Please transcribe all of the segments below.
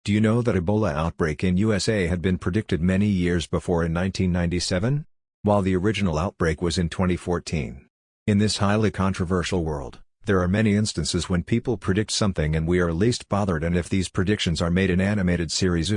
Do you know that Ebola outbreak in USA had been predicted many years before in 1997? While the original outbreak was in 2014. In this highly controversial world, there are many instances when people predict something and we are least bothered, and if these predictions are made in animated series.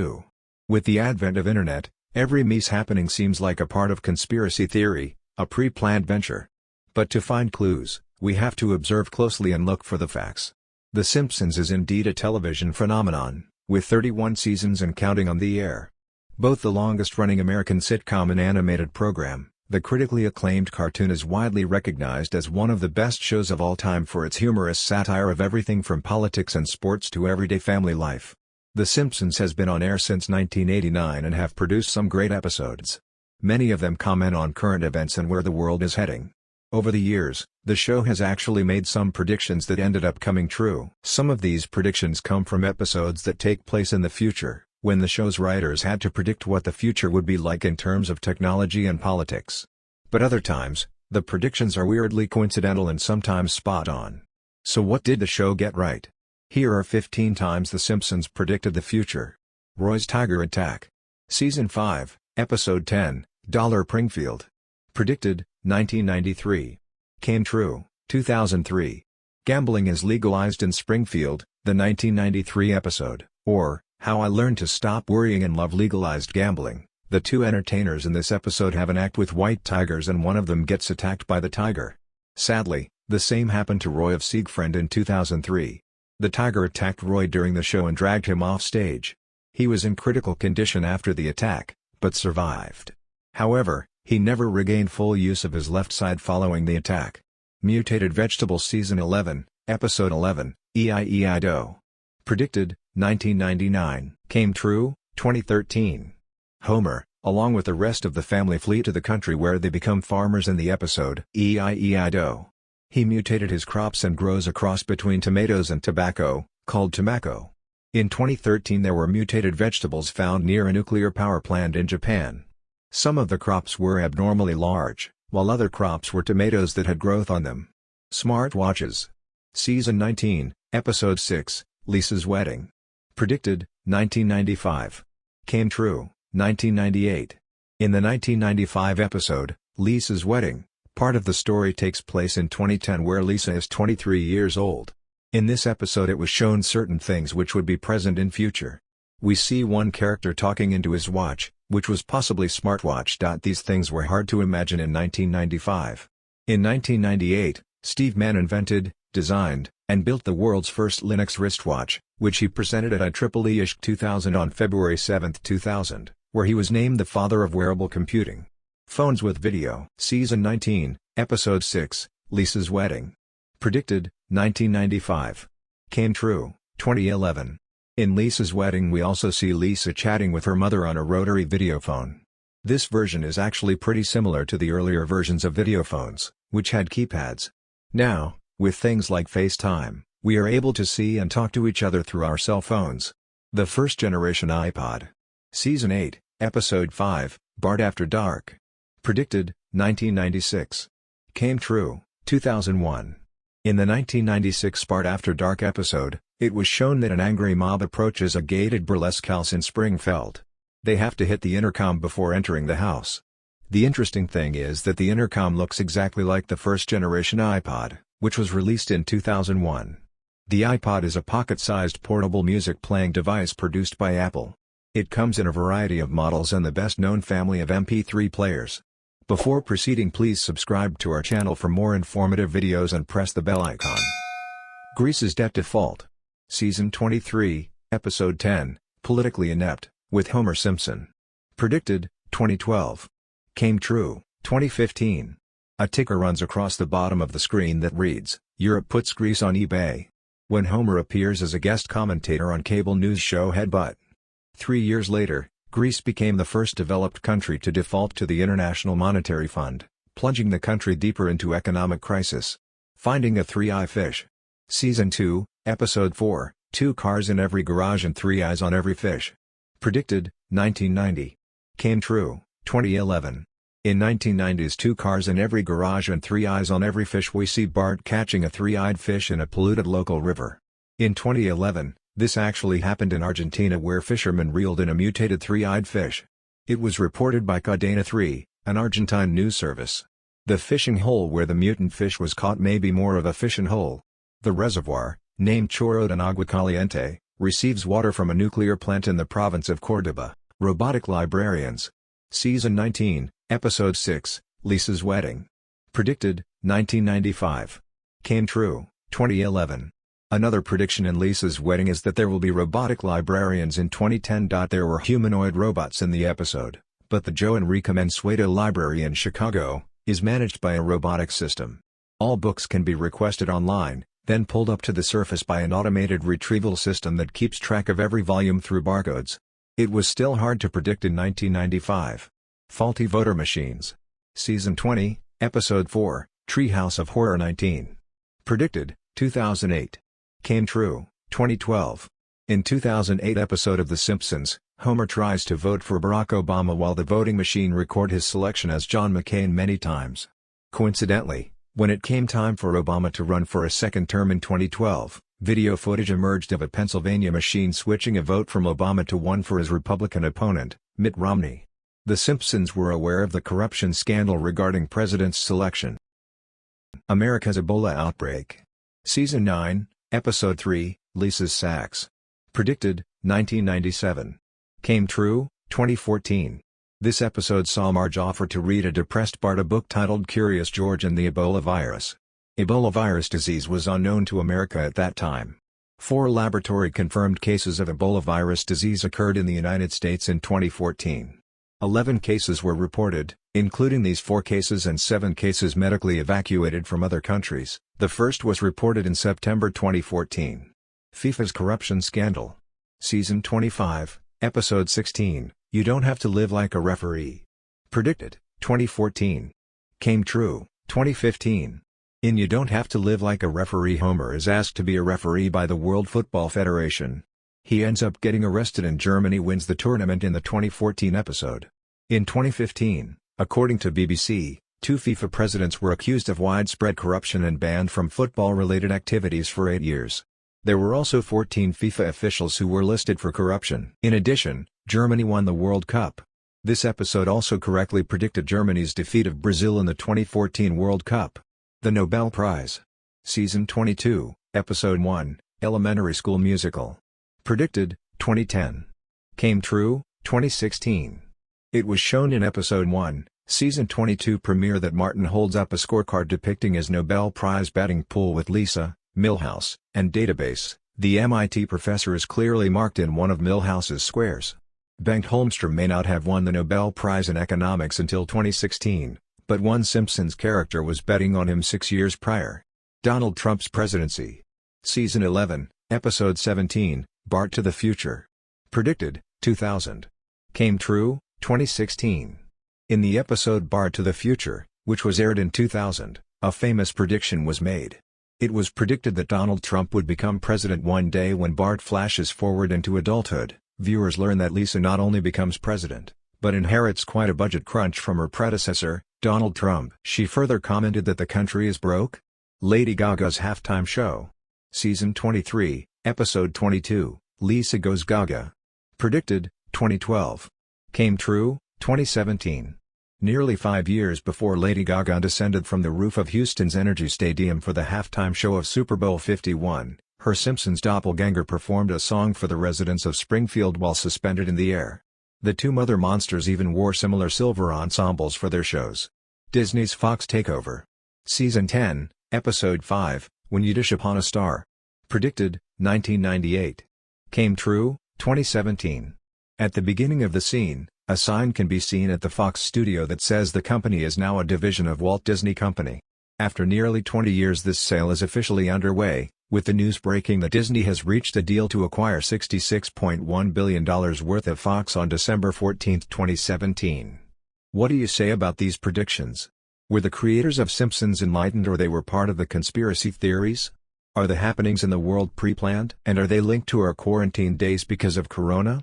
With the advent of internet, every mishappening seems like a part of conspiracy theory, a pre-planned venture. But to find clues, we have to observe closely and look for the facts. The Simpsons is indeed a television phenomenon, with 31 seasons and counting on the air. Both the longest-running American sitcom and animated program, the critically acclaimed cartoon is widely recognized as one of the best shows of all time for its humorous satire of everything from politics and sports to everyday family life. The Simpsons has been on air since 1989 and have produced some great episodes. Many of them comment on current events and where the world is heading. Over the years, the show has actually made some predictions that ended up coming true. Some of these predictions come from episodes that take place in the future, when the show's writers had to predict what the future would be like in terms of technology and politics. But other times, the predictions are weirdly coincidental and sometimes spot on. So what did the show get right? Here are 15 times The Simpsons predicted the future. Roy's Tiger Attack. Season 5, Episode 10, Pringfield. Predicted, 1993. Came true, 2003. Gambling is legalized in Springfield, the 1993 episode, or, How I Learned to Stop Worrying and Love Legalized Gambling. The two entertainers in this episode have an act with white tigers and one of them gets attacked by the tiger. Sadly, the same happened to Roy of Siegfried in 2003. The tiger attacked Roy during the show and dragged him off stage. He was in critical condition after the attack, but survived. However, he never regained full use of his left side following the attack. Mutated Vegetables Season 11, Episode 11, E-I-E-I-DO. Predicted, 1999. Came true, 2013. Homer, along with the rest of the family, flee to the country where they become farmers in the episode E-I-E-I-DO. He mutated his crops and grows a cross between tomatoes and tobacco, called Tomacco. In 2013 there were mutated vegetables found near a nuclear power plant in Japan. Some of the crops were abnormally large, while other crops were tomatoes that had growth on them. Smartwatches. Season 19, Episode 6, Lisa's Wedding. Predicted, 1995. Came true, 1998. In the 1995 episode, Lisa's Wedding, part of the story takes place in 2010 where Lisa is 23 years old. In this episode it was shown certain things which would be present in future. We see one character talking into his watch, which was possibly smartwatch. These things were hard to imagine in 1995. In 1998, Steve Mann invented, designed, and built the world's first Linux wristwatch, which he presented at IEEE 2000 on February 7, 2000, where he was named the father of wearable computing. Phones with video. Season 19, Episode 6, Lisa's Wedding. Predicted, 1995. Came true, 2011. In Lisa's Wedding we also see Lisa chatting with her mother on a rotary videophone. This version is actually pretty similar to the earlier versions of videophones, which had keypads. Now, with things like FaceTime, we are able to see and talk to each other through our cell phones. The first generation iPod. Season 8, Episode 5, Bart After Dark. Predicted, 1996. Came true, 2001. In the 1996 Bart After Dark episode, it was shown that an angry mob approaches a gated burlesque house in Springfield. They have to hit the intercom before entering the house. The interesting thing is that the intercom looks exactly like the first generation iPod, which was released in 2001. The iPod is a pocket-sized portable music playing device produced by Apple. It comes in a variety of models and the best-known family of MP3 players. Before proceeding, please subscribe to our channel for more informative videos and press the bell icon. Greece's Debt Default. Season 23, Episode 10, Politically Inept, with Homer Simpson. Predicted, 2012. Came true, 2015. A ticker runs across the bottom of the screen that reads, Europe puts Greece on eBay. When Homer appears as a guest commentator on cable news show Headbutt. 3 years later, Greece became the first developed country to default to the International Monetary Fund, plunging the country deeper into economic crisis. Finding a three-eye fish. Season 2, Episode 4, 2 cars in every garage and 3 eyes on every fish. Predicted, 1990. Came true, 2011. In 1990's 2 cars in every garage and 3 eyes on every fish we see Bart catching a 3-eyed fish in a polluted local river. In 2011, This actually happened in Argentina, where fishermen reeled in a mutated three-eyed fish. It was reported by Cadena 3, an Argentine news service. The fishing hole where the mutant fish was caught may be more of a fishing hole. The reservoir, named Chorro de Agua Caliente, receives water from a nuclear plant in the province of Córdoba. Robotic librarians. Season 19, Episode 6, Lisa's Wedding. Predicted, 1995. Came true, 2011. Another prediction in Lisa's Wedding is that there will be robotic librarians in 2010. There were humanoid robots in the episode, but the Joe Enrique Mansueto Library in Chicago is managed by a robotic system. All books can be requested online, then pulled up to the surface by an automated retrieval system that keeps track of every volume through barcodes. It was still hard to predict in 1995. Faulty voter machines. Season 20, Episode 4, Treehouse of Horror 19. Predicted, 2008. Came true, 2012. In 2008 episode of The Simpsons, Homer tries to vote for Barack Obama while the voting machine records his selection as John McCain many times. Coincidentally, when it came time for Obama to run for a second term in 2012, video footage emerged of a Pennsylvania machine switching a vote from Obama to one for his Republican opponent, Mitt Romney. The Simpsons were aware of the corruption scandal regarding president's selection. America's Ebola outbreak. Season 9, Episode 3, Lisa's Sacks. Predicted, 1997. Came true, 2014. This episode saw Marge offer to read a depressed Bart a book titled Curious George and the Ebola Virus. Ebola virus disease was unknown to America at that time. 4 laboratory-confirmed cases of Ebola virus disease occurred in the United States in 2014. 11 cases were reported, including these 4 cases and 7 cases medically evacuated from other countries. The first was reported in September 2014. FIFA's corruption scandal. Season 25, Episode 16, You Don't Have to Live Like a Referee. Predicted, 2014. Came true, 2015. In You Don't Have to Live Like a Referee, Homer is asked to be a referee by the World Football Federation. He ends up getting arrested and Germany wins the tournament in the 2014 episode. In 2015, according to BBC, 2 FIFA presidents were accused of widespread corruption and banned from football-related activities for 8 years. There were also 14 FIFA officials who were listed for corruption. In addition, Germany won the World Cup. This episode also correctly predicted Germany's defeat of Brazil in the 2014 World Cup. The Nobel Prize. Season 22, Episode 1, Elementary School Musical. Predicted, 2010. Came true, 2016. It was shown in Episode 1, Season 22 premiere that Martin holds up a scorecard depicting his Nobel Prize batting pool with Lisa, Milhouse, and Database. The MIT professor is clearly marked in one of Milhouse's squares. Bengt Holmstrom may not have won the Nobel Prize in economics until 2016, but one Simpsons character was betting on him 6 years prior. Donald Trump's presidency. Season 11, Episode 17, Bart to the Future. Predicted, 2000. Came true, 2016. In the episode Bart to the Future, which was aired in 2000, a famous prediction was made. It was predicted that Donald Trump would become president one day. When Bart flashes forward into adulthood, viewers learn that Lisa not only becomes president, but inherits quite a budget crunch from her predecessor, Donald Trump. She further commented that the country is broke. Lady Gaga's halftime show. Season 23, Episode 22, Lisa Goes Gaga. Predicted, 2012. Came true, 2017. Nearly 5 years before Lady Gaga descended from the roof of Houston's Energy Stadium for the halftime show of Super Bowl 51, her Simpsons doppelganger performed a song for the residents of Springfield while suspended in the air. The 2 mother monsters even wore similar silver ensembles for their shows. Disney's Fox takeover. Season 10, Episode 5, When You Dish Upon a Star. Predicted, 1998. Came true, 2017. At the beginning of the scene, a sign can be seen at the Fox studio that says the company is now a division of Walt Disney Company. After nearly 20 years, this sale is officially underway, with the news breaking that Disney has reached a deal to acquire $66.1 billion worth of Fox on December 14, 2017. What do you say about these predictions? Were the creators of Simpsons enlightened, or they were part of the conspiracy theories? Are the happenings in the world pre-planned? And are they linked to our quarantine days because of Corona?